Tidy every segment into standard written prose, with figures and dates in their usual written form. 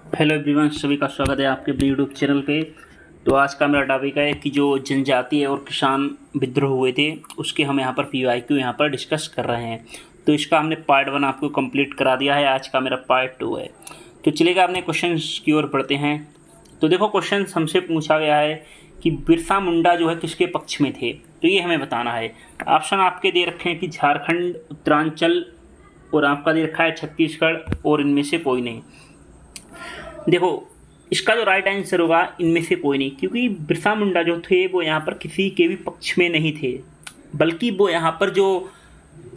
Hello everyone, सभी का स्वागत है आपके अपने यूट्यूब चैनल पे। तो आज का मेरा टॉपिक है कि जो जनजातीय और किसान विद्रोह हुए थे उसके हम यहाँ पर पीवाईक्यू यहाँ पर डिस्कस कर रहे हैं। तो इसका हमने पार्ट 1 आपको कंप्लीट करा दिया है। आज का मेरा पार्ट 2 है। तो चलिएगा अपने क्वेश्चन की ओर बढ़ते हैं। तो देखो, क्वेश्चन हमसे पूछा गया है कि बिरसा मुंडा जो है किसके पक्ष में थे, तो ये हमें बताना है। ऑप्शन आपके दे रखे हैं कि झारखंड, उत्तरांचल और आपका दे रखा है छत्तीसगढ़ और इनमें से कोई नहीं। देखो, इसका जो राइट आंसर होगा इनमें से कोई नहीं, क्योंकि बिरसा मुंडा जो थे वो यहाँ पर किसी के भी पक्ष में नहीं थे, बल्कि वो यहाँ पर जो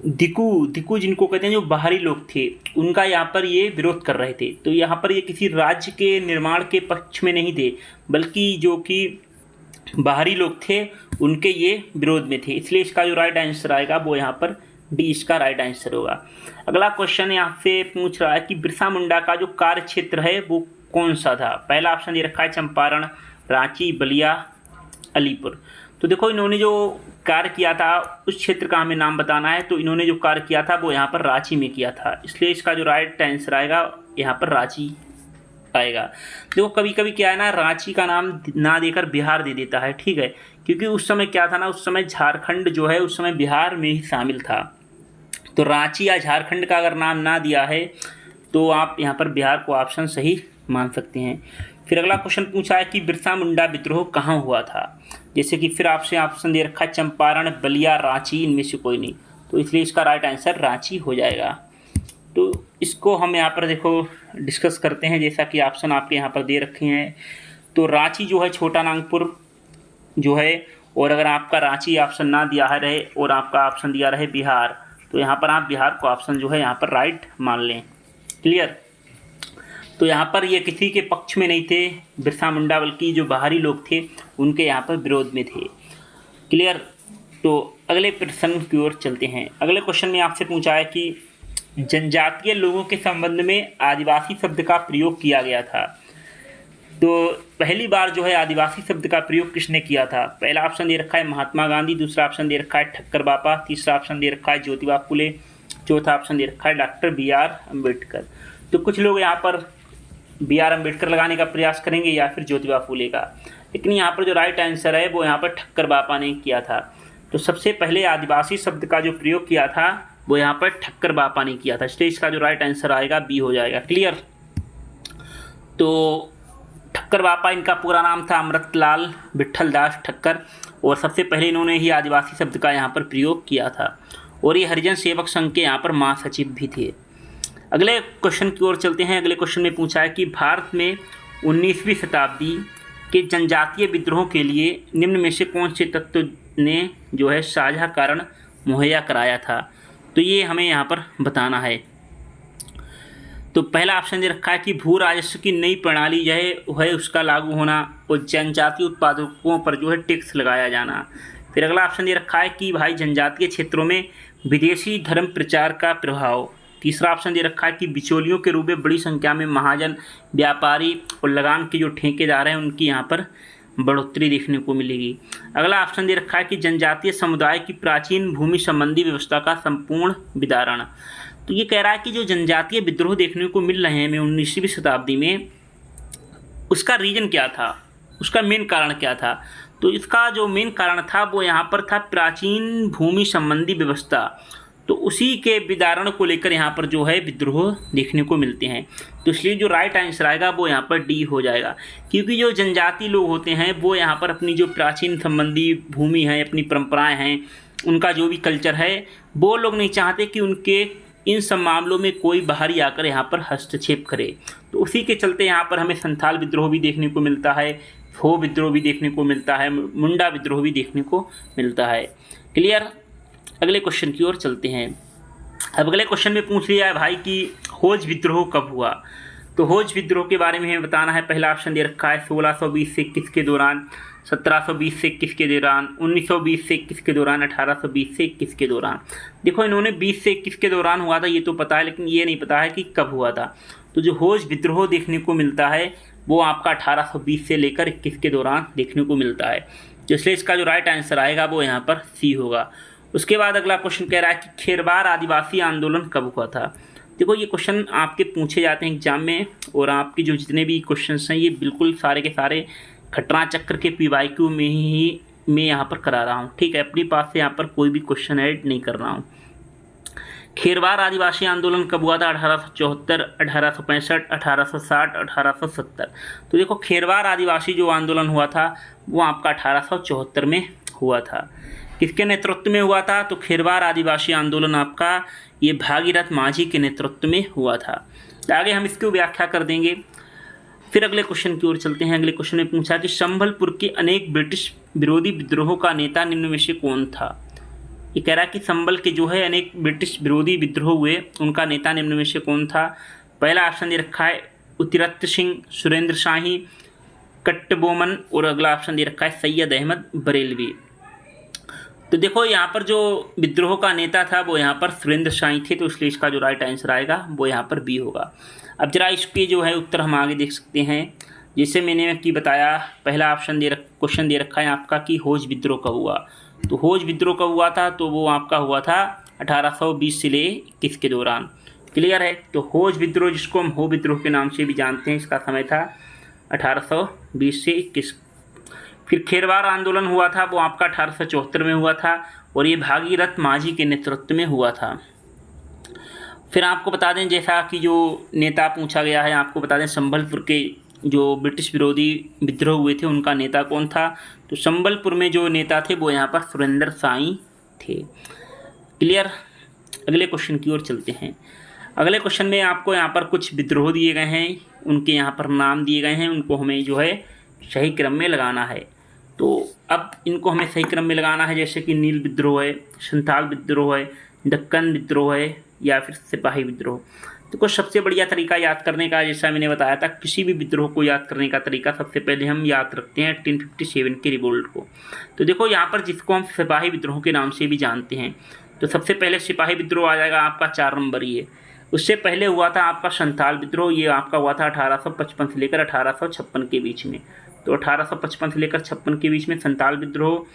दिकू जिनको कहते हैं, जो बाहरी लोग थे, उनका यहाँ पर ये विरोध कर रहे थे। तो यहाँ पर ये किसी राज्य के निर्माण के पक्ष में नहीं थे, बल्कि जो कि बाहरी लोग थे उनके ये विरोध में थे। इसलिए इसका जो राइट आंसर आएगा वो यहाँ पर डी इसका राइट आंसर होगा। अगला क्वेश्चन यहाँ से पूछ रहा है कि बिरसा मुंडा का जो कार्य क्षेत्र है वो कौन सा था। पहला ऑप्शन दे रखा है चंपारण, रांची, बलिया, अलीपुर। तो देखो, इन्होंने जो कार्य किया था उस क्षेत्र का हमें नाम बताना है। तो इन्होंने जो कार्य किया था वो यहाँ पर रांची में किया था, इसलिए इसका जो राइट आंसर आएगा यहाँ पर रांची आएगा। देखो, कभी कभी क्या है ना, रांची का नाम ना देकर बिहार दे देता है, ठीक है, क्योंकि उस समय क्या था ना, उस समय झारखंड जो है उस समय बिहार में ही शामिल था। तो रांची या झारखंड का अगर नाम ना दिया है तो आप यहाँ पर बिहार को ऑप्शन सही मान सकते हैं। फिर अगला क्वेश्चन पूछा है कि बिरसा मुंडा विद्रोह कहाँ हुआ था। जैसे कि फिर आपसे ऑप्शन दे रखा है चंपारण, बलिया, रांची, इनमें से कोई नहीं। तो इसलिए इसका राइट आंसर रांची हो जाएगा। तो इसको हम यहाँ पर देखो डिस्कस करते हैं। जैसा कि ऑप्शन आपके यहाँ पर दे रखे हैं, तो रांची जो है छोटा नागपुर जो है, और अगर आपका रांची ऑप्शन ना दिया है रहे और आपका ऑप्शन दिया रहे बिहार, तो यहाँ पर आप बिहार को ऑप्शन जो है यहाँ पर राइट मान लें। क्लियर। तो यहाँ पर ये किसी के पक्ष में नहीं थे बिरसा मुंडा, बल्कि जो बाहरी लोग थे उनके यहाँ पर विरोध में थे। क्लियर। तो अगले प्रश्न की ओर चलते हैं। अगले क्वेश्चन में आपसे पूछा है कि जनजातीय लोगों के संबंध में आदिवासी शब्द का प्रयोग किया गया था। तो पहली बार जो है आदिवासी शब्द का प्रयोग किसने किया था। पहला ऑप्शन दे रखा है महात्मा गांधी, दूसरा ऑप्शन दे रखा है ठक्कर बापा, तीसरा ऑप्शन दे रखा है ज्योतिबा फुले, चौथा ऑप्शन दे रखा है डॉक्टर बी आर अम्बेडकर। तो कुछ लोग यहाँ पर बी आर अम्बेडकर लगाने का प्रयास करेंगे या फिर ज्योतिबा फुले का, लेकिन यहाँ पर जो राइट आंसर है वो यहाँ पर ठक्कर बापा ने किया था। तो सबसे पहले आदिवासी शब्द का जो प्रयोग किया था वो यहाँ पर ठक्कर बापा ने किया था, इसलिए इसका जो राइट आंसर आएगा बी हो जाएगा। क्लियर। तो ठक्कर बापा, इनका पूरा नाम था अमृतलाल विठल दास ठक्कर, और सबसे पहले इन्होंने ही आदिवासी शब्द का यहाँ पर प्रयोग किया था, और ये हरिजन सेवक संघ के यहाँ पर महासचिव भी थे। अगले क्वेश्चन की ओर चलते हैं। अगले क्वेश्चन में पूछा है कि भारत में 19वीं शताब्दी के जनजातीय विद्रोह के लिए निम्न में से कौन से तत्व ने जो है साझा कारण मुहैया कराया था। तो ये हमें यहाँ पर बताना है। तो पहला ऑप्शन दे रखा है कि भू राजस्व की नई प्रणाली जो है उसका लागू होना, और जनजातीय उत्पादकों पर जो है टैक्स लगाया जाना। फिर अगला ऑप्शन दे रखा है कि भाई जनजातीय क्षेत्रों में विदेशी धर्म प्रचार का प्रभाव। तीसरा ऑप्शन दे रखा है कि बिचौलियों के रूप में बड़ी संख्या में महाजन, व्यापारी और लगान के जो ठेकेदार हैं उनकी यहाँ पर बढ़ोतरी देखने को मिलेगी। अगला ऑप्शन दे रखा है कि जनजातीय समुदाय की प्राचीन भूमि संबंधी व्यवस्था का संपूर्ण विदारण। तो ये कह रहा है कि जो जनजातीय विद्रोह देखने को मिल रहे हैं हमें 19वीं शताब्दी में, उसका रीजन क्या था, उसका मेन कारण क्या था। तो इसका जो मेन कारण था वो यहाँ पर था प्राचीन भूमि संबंधी व्यवस्था। तो उसी के विदारण को लेकर यहाँ पर जो है विद्रोह देखने को मिलते हैं। तो इसलिए जो राइट आंसर आएगा वो यहाँ पर डी हो जाएगा, क्योंकि जो जनजाति लोग होते हैं वो यहाँ पर अपनी जो प्राचीन संबंधी भूमि है, अपनी परंपराएं हैं, उनका जो भी कल्चर है, वो लोग नहीं चाहते कि उनके इन सब मामलों में कोई बाहरी आकर यहाँ पर हस्तक्षेप करे। तो उसी के चलते यहाँ पर हमें संथाल विद्रोह भी देखने को मिलता है, हो विद्रोह भी देखने को मिलता है, मुंडा विद्रोह भी देखने को मिलता है। क्लियर। अगले क्वेश्चन की ओर चलते हैं। अब अगले क्वेश्चन में पूछ लिया है भाई कि होज विद्रोह कब हुआ। तो होज विद्रोह के बारे में हमें बताना है। पहला ऑप्शन दे रखा है 1620 से 21 के दौरान, 1720 से 21 के दौरान, 1920 से 21 के दौरान, 1820 से 21 के दौरान। देखो, इन्होंने 20 से 21 के दौरान हुआ था ये तो पता है, लेकिन ये नहीं पता है कि कब हुआ था। तो जो होज विद्रोह देखने को मिलता है वो आपका 1820 से लेकर 21 के दौरान देखने को मिलता है। तो इसलिए इसका जो राइट आंसर आएगा वो यहाँ पर सी होगा। उसके बाद अगला क्वेश्चन कह रहा है कि खेरवार आदिवासी आंदोलन कब हुआ था। देखो ये क्वेश्चन आपके पूछे जाते हैं एग्जाम में, और आपके जो जितने भी क्वेश्चंस हैं ये बिल्कुल सारे के सारे खटरा चक्र के PYQ में ही मैं यहाँ पर करा रहा हूँ, ठीक है। अपनी पास से यहाँ पर कोई भी क्वेश्चन ऐड नहीं कर रहा हूँ। खेरवार आदिवासी आंदोलन कब हुआ था? 1874, 1865, 1860, 1870। तो देखो खेरवार आदिवासी जो आंदोलन हुआ था वो आपका 1874 में हुआ था। किसके नेतृत्व में हुआ था? तो खेरवार आदिवासी आंदोलन आपका ये भागीरथ माझी के नेतृत्व में हुआ था। तो आगे हम इसकी व्याख्या कर देंगे। फिर अगले क्वेश्चन की ओर चलते हैं। अगले क्वेश्चन में पूछा कि संबलपुर के अनेक ब्रिटिश विरोधी विद्रोहों का नेता निम्न में से कौन था? ये कह रहा है कि संबल के जो है अनेक ब्रिटिश विरोधी विद्रोह हुए, उनका नेता निम्न में से कौन था? पहला ऑप्शन दे रखा है उतिरत्त सिंह, सुरेंद्र शाही, कट्टबोमन, और अगला ऑप्शन दे रखा है सैयद अहमद बरेलवी। तो देखो यहाँ पर जो विद्रोह का नेता था वो यहाँ पर सुरेंद्र शाही थे, तो इसलिए इसका जो राइट आंसर आएगा वो यहाँ पर बी होगा। अब जरा इसके जो है उत्तर हम आगे देख सकते हैं। जैसे मैंने कि बताया, पहला ऑप्शन क्वेश्चन दे रखा है आपका कि होज विद्रोह कब हुआ? तो होज विद्रोह कब हुआ था? तो वो आपका हुआ था 1820 से ले 21 के दौरान। क्लियर है? तो होज विद्रोह, जिसको हम हो विद्रोह के नाम से भी जानते हैं, इसका समय था 1820 से 21। फिर खेरवार आंदोलन हुआ था वो आपका 1874 में हुआ था, और ये भागीरथ माझी के नेतृत्व में हुआ था। फिर आपको बता दें, जैसा कि जो नेता पूछा गया है, आपको बता दें संबलपुर के जो ब्रिटिश विरोधी विद्रोह हुए थे उनका नेता कौन था? तो संबलपुर में जो नेता थे वो यहाँ पर सुरेंद्र शाही थे। क्लियर? अगले क्वेश्चन की ओर चलते हैं। अगले क्वेश्चन में आपको यहाँ पर कुछ विद्रोह दिए गए हैं, उनके यहाँ पर नाम दिए गए हैं, उनको हमें जो है सही क्रम में लगाना है। तो अब इनको हमें सही क्रम में लगाना है, जैसे कि नील विद्रोह है, संथाल विद्रोह है, दक्कन विद्रोह है, या फिर सिपाही विद्रोह। तो कुछ सबसे बढ़िया तरीका याद करने का, जैसा मैंने बताया था, किसी भी विद्रोह को याद करने का तरीका सबसे पहले हम याद रखते हैं 1857 के रिवोल्ट को। तो देखो यहाँ पर जिसको हम सिपाही विद्रोह के नाम से भी जानते हैं, तो सबसे पहले सिपाही विद्रोह आ जाएगा आपका 4 नंबर ही है। उससे पहले हुआ था आपका संथाल विद्रोह, ये आपका हुआ था 1855 से लेकर 1856 के बीच में। तो 1855 से लेकर 56 के बीच में संथाल विद्रोह,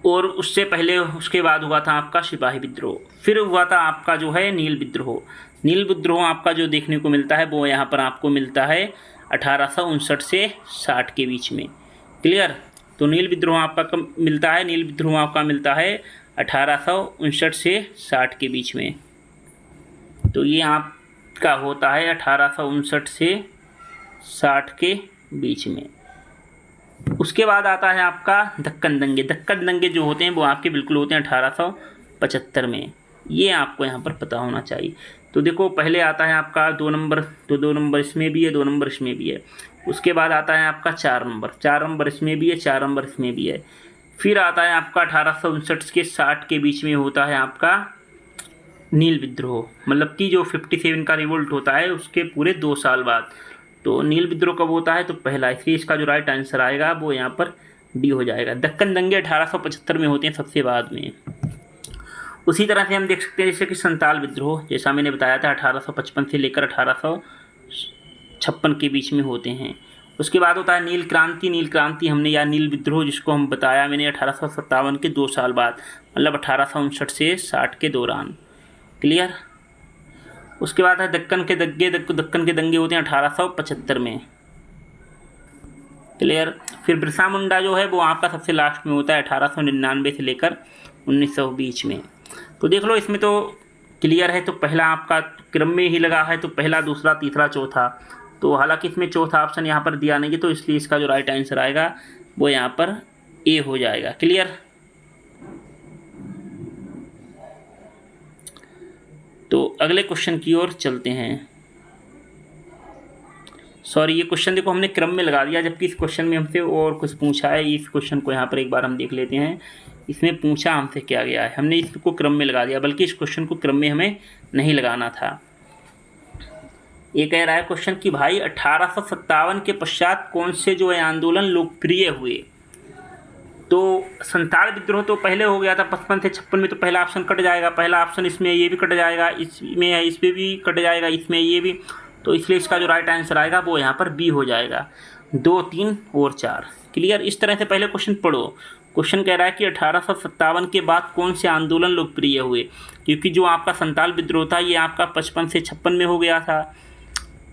और उससे पहले उसके बाद हुआ था आपका सिपाही विद्रोह। फिर हुआ था आपका जो है नील विद्रोह। नील विद्रोह आपका जो देखने को मिलता है वो यहाँ पर आपको मिलता है 1859 से 60 के बीच में। क्लियर? तो नील विद्रोह आपका कब मिलता है? नील विद्रोह आपका मिलता है 1859 से 60 के बीच में। तो ये आपका होता है 1859 से 60 के बीच में। उसके बाद आता है आपका दक्कन दंगे। दक्कन दंगे जो होते हैं वो आपके बिल्कुल होते हैं 1875 में। ये आपको यहाँ पर पता होना चाहिए। तो देखो पहले आता है आपका 2 नंबर, तो 2 नंबर इसमें भी है, 2 नंबर इसमें भी है। उसके बाद आता है आपका 4 नंबर, 4 नंबर इसमें भी है, 4 नंबर इसमें भी है। फिर आता है आपका 1859 के 60 के बीच में होता है आपका नील विद्रोह, मतलब कि जो 57 का रिवोल्ट होता है उसके पूरे 2 साल बाद। तो नील विद्रोह कब होता है? तो पहला, इसलिए इसका जो राइट आंसर आएगा वो यहाँ पर डी हो जाएगा। दक्कन दंगे 1875 में होते हैं, सबसे बाद में। उसी तरह से हम देख सकते हैं जैसे कि संथाल विद्रोह, जैसा मैंने बताया था 1855 से लेकर 1856 के बीच में होते हैं। उसके बाद होता है नील क्रांति। नील क्रांति हमने, या नील विद्रोह जिसको हम बताया मैंने, 1857 के 2 साल बाद, मतलब 1859 से 60 के दौरान। क्लियर? उसके बाद है दक्कन के दंगे होते हैं 1875 में। क्लियर? फिर बिरसा मुंडा जो है वो आपका सबसे लास्ट में होता है 1899 से लेकर 1900 बीच में। तो देख लो इसमें तो क्लियर है। तो पहला आपका क्रम में ही लगा है, तो पहला, दूसरा, तीसरा, चौथा। तो हालांकि इसमें चौथा ऑप्शन यहाँ पर दिया नहीं है, तो इसलिए इसका जो राइट आंसर आएगा वो यहाँ पर ए हो जाएगा। क्लियर? तो अगले क्वेश्चन की ओर चलते हैं। सॉरी, ये क्वेश्चन देखो हमने क्रम में लगा दिया, जबकि इस क्वेश्चन में हमसे और कुछ पूछा है। इस क्वेश्चन को यहाँ पर एक बार हम देख लेते हैं। इसमें पूछा हमसे क्या गया है, हमने इसको क्रम में लगा दिया, बल्कि इस क्वेश्चन को क्रम में हमें नहीं लगाना था। ये कह रहा है क्वेश्चन कि भाई 1857 के पश्चात कौन से जो है आंदोलन लोकप्रिय हुए? तो संथाल विद्रोह तो पहले हो गया था 55 से 56 में, तो पहला ऑप्शन कट जाएगा। पहला ऑप्शन इसमें, ये भी कट जाएगा, इसमें है, इसमें भी कट जाएगा, इसमें ये भी। तो इसलिए इसका जो राइट आंसर आएगा वो यहाँ पर बी हो जाएगा। 2, 3 और 4। क्लियर? इस तरह से पहले क्वेश्चन पढ़ो। क्वेश्चन कह रहा है कि 1857 के बाद कौन से आंदोलन लोकप्रिय हुए, क्योंकि जो आपका संताल विद्रोह था ये आपका 55 से 56 में हो गया था,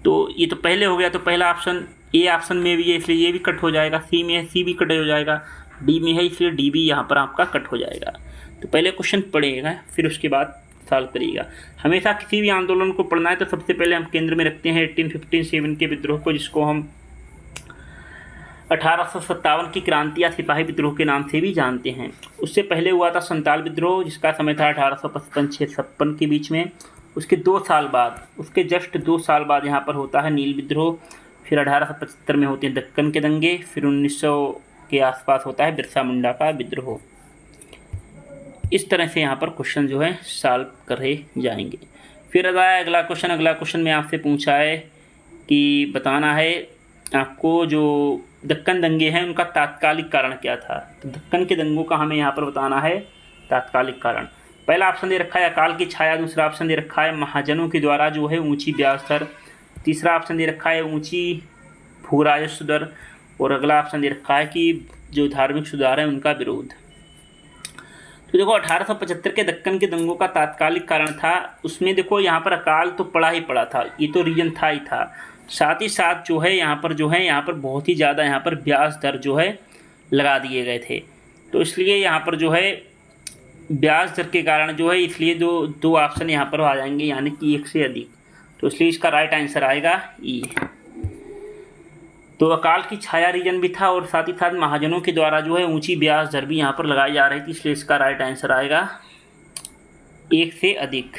तो ये तो पहले हो गया, तो पहला ऑप्शन ए ऑप्शन में भी है इसलिए ये भी कट हो जाएगा, सी में है सी भी कट हो जाएगा, डी में है इसलिए डी भी यहाँ पर आपका कट हो जाएगा। तो पहले क्वेश्चन पढ़िएगा फिर उसके बाद सॉल्व करिएगा। हमेशा किसी भी आंदोलन को पढ़ना है तो सबसे पहले हम केंद्र में रखते हैं 1857 के विद्रोह को, जिसको हम 1857 की क्रांति या सिपाही विद्रोह के नाम से भी जानते हैं। उससे पहले हुआ था संताल विद्रोह जिसका समय था 1855-56 के बीच में। उसके 2 साल बाद, उसके जस्ट 2 साल बाद यहाँ पर होता है नील विद्रोह। फिर 1875 में होते हैं दक्कन के दंगे। फिर 1900 के आसपास होता है बिरसा मुंडा का विद्रोह। इस तरह से यहाँ पर क्वेश्चन जो है सॉल्व करे जाएंगे। फिर अगला क्वेश्चन में आपसे पूछा है कि बताना है आपको जो दक्कन दंगे हैं उनका तात्कालिक कारण क्या था। तो दक्कन के दंगों का हमें यहाँ पर बताना है तात्कालिक कारण। पहला ऑप्शन दे रखा है अकाल की छाया, दूसरा ऑप्शन दे रखा है महाजनों के द्वारा जो है ऊंची ब्याज दर, तीसरा ऑप्शन दे रखा है ऊंची भू राजस्व दर, और अगला ऑप्शन दे रखा है कि जो धार्मिक सुधार है उनका विरोध। तो देखो 1875 के दक्कन के दंगों का तात्कालिक कारण था, उसमें देखो यहाँ पर अकाल तो पड़ा ही पड़ा था, ये तो रीजन था ही था। साथ ही साथ जो है यहाँ पर बहुत ही ज़्यादा यहाँ पर ब्याज दर जो है लगा दिए गए थे। तो इसलिए यहाँ पर जो है ब्याज दर के कारण जो है इसलिए दो ऑप्शन यहाँ पर आ जाएंगे, यानी कि एक से अधिक। तो इसलिए इसका राइट आंसर आएगा ई। तो अकाल की छाया रीजन भी था और साथ ही साथ महाजनों के द्वारा जो है ऊंची ब्याज दर भी यहाँ पर लगाई जा रही थी, इसलिए इसका राइट आंसर आएगा एक से अधिक।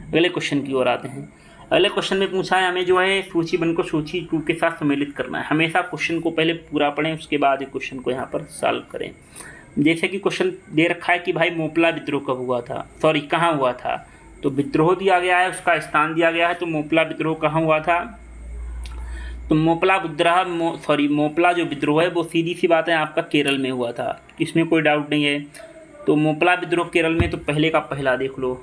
अगले क्वेश्चन की ओर आते हैं। अगले क्वेश्चन में पूछा है हमें जो है सूची 1 को सूची 2 के साथ सम्मिलित करना है। हमेशा क्वेश्चन को पहले पूरा पढ़ें उसके बाद एक क्वेश्चन को यहाँ पर सॉल्व करें। जैसे कि क्वेश्चन दे रखा है कि भाई मोपला विद्रोह कब हुआ था, सॉरी कहाँ हुआ था। तो विद्रोह दिया गया है, उसका स्थान दिया गया है, तो मोपला विद्रोह कहाँ हुआ था। तो मोपला जो विद्रोह है वो सीधी सी बात है आपका केरल में हुआ था, इसमें कोई डाउट नहीं है। तो मोपला विद्रोह केरल में, तो पहले का पहला देख लो,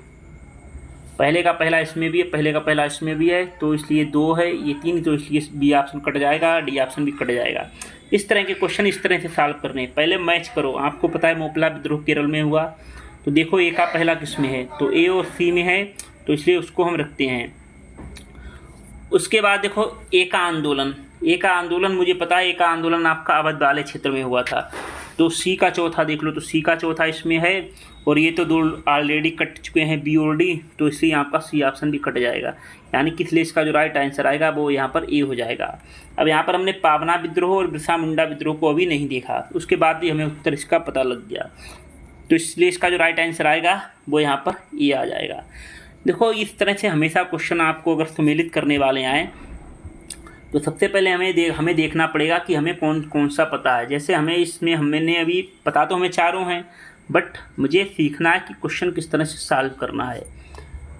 पहले का पहला इसमें भी है, पहले का पहला इसमें भी है, तो इसलिए 2 है, ये 3, तो इसलिए बी ऑप्शन कट जाएगा, डी ऑप्शन भी कट जाएगा। इस तरह के क्वेश्चन इस तरह से सॉल्व करने, पहले मैच करो। आपको पता है मोपला विद्रोह केरल में हुआ, तो देखो ए का पहला किस में है, तो ए और सी में है, तो इसलिए उसको हम रखते हैं। उसके बाद देखो ए का आंदोलन मुझे पता है, ए का आंदोलन आपका अवध वाले क्षेत्र में हुआ था। तो सी का चौथा देख लो, तो सी का चौथा इसमें है, और ये तो 2 ऑलरेडी कट चुके हैं बी और डी, तो इसलिए आपका सी ऑप्शन भी कट जाएगा, यानी कि इसलिए इसका जो राइट आंसर आएगा वो यहाँ पर ए हो जाएगा। अब यहाँ पर हमने पावना विद्रोह और बिरसा मुंडा विद्रोह को अभी नहीं देखा, उसके बाद भी हमें उत्तर इसका पता लग गया, तो इसलिए इसका जो राइट आंसर आएगा वो यहाँ पर ए आ जाएगा। देखो इस तरह से हमेशा क्वेश्चन आपको अगर सम्मिलित करने वाले आएँ तो सबसे पहले हमें देखना पड़ेगा कि हमें कौन सा पता है। जैसे हमें इसमें हमने अभी पता तो हमें चारों हैं, बट मुझे सीखना है कि क्वेश्चन किस तरह से सॉल्व करना है।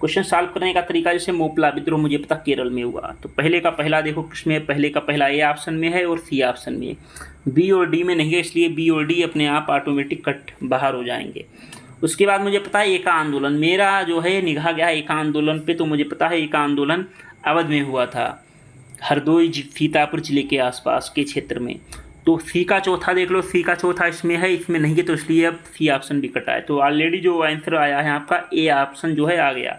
क्वेश्चन सॉल्व करने का तरीका, जैसे मोपला विद्रोह मुझे पता केरल में हुआ, तो पहले का पहला देखो किसमें, पहले का पहला ए ऑप्शन में है और सी ऑप्शन में, बी और डी में नहीं है, इसलिए बी और डी अपने आप ऑटोमेटिक कट बाहर हो जाएंगे। उसके बाद मुझे पता है ए का आंदोलन, मेरा जो है निगाह गया ए का आंदोलन पे, तो मुझे पता है ए का आंदोलन अवध में हुआ था, हरदोई सीतापुर जिले के आसपास के क्षेत्र में। तो सी का चौथा देख लो, सी का चौथा इसमें है, इसमें नहीं है, तो इसलिए अब सी ऑप्शन भी कटा है। तो ऑलरेडी जो आंसर आया है आपका ए ऑप्शन जो है आ गया।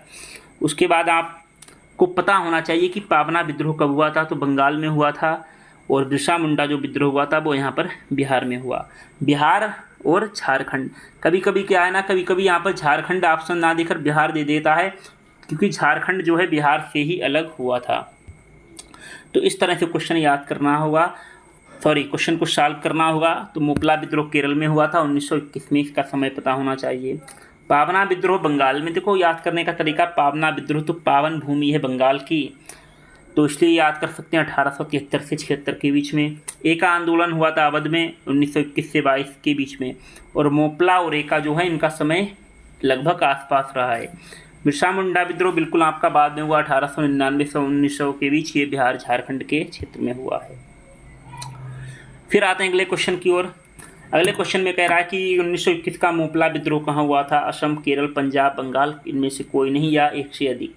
उसके बाद आपको पता होना चाहिए कि पावना विद्रोह कब हुआ था, तो बंगाल में हुआ था, और बिरसा मुंडा जो विद्रोह हुआ था वो यहाँ पर बिहार में हुआ। बिहार और झारखंड, कभी कभी क्या है ना, कभी कभी यहाँ पर झारखंड ऑप्शन ना देकर बिहार दे देता है, क्योंकि झारखंड जो है बिहार से ही अलग हुआ था। तो इस तरह से क्वेश्चन याद करना होगा, क्वेश्चन को सॉल्व करना होगा। तो मोपला विद्रोह केरल में हुआ था 1921 में, इसका समय पता होना चाहिए। पावना विद्रोह बंगाल में, देखो याद करने का तरीका, पावना विद्रोह तो पावन भूमि है बंगाल की, तो इसलिए याद कर सकते हैं 1873 से 76 के बीच में। ए का आंदोलन हुआ था अवध में 1921 से 22 के बीच में, और मोपला और ए का जो है इनका समय लगभग आसपास रहा है। बिरसा मुंडा विद्रोह बिल्कुल आपका बाद में हुआ 1899 से 1900 के बीच, ये बिहार झारखंड के क्षेत्र में हुआ है। फिर आते हैं अगले क्वेश्चन की ओर। अगले क्वेश्चन में कह रहा है कि 1921 का मोपला विद्रोह कहाँ हुआ था, असम, केरल, पंजाब, बंगाल, इनमें से कोई नहीं या एक से अधिक।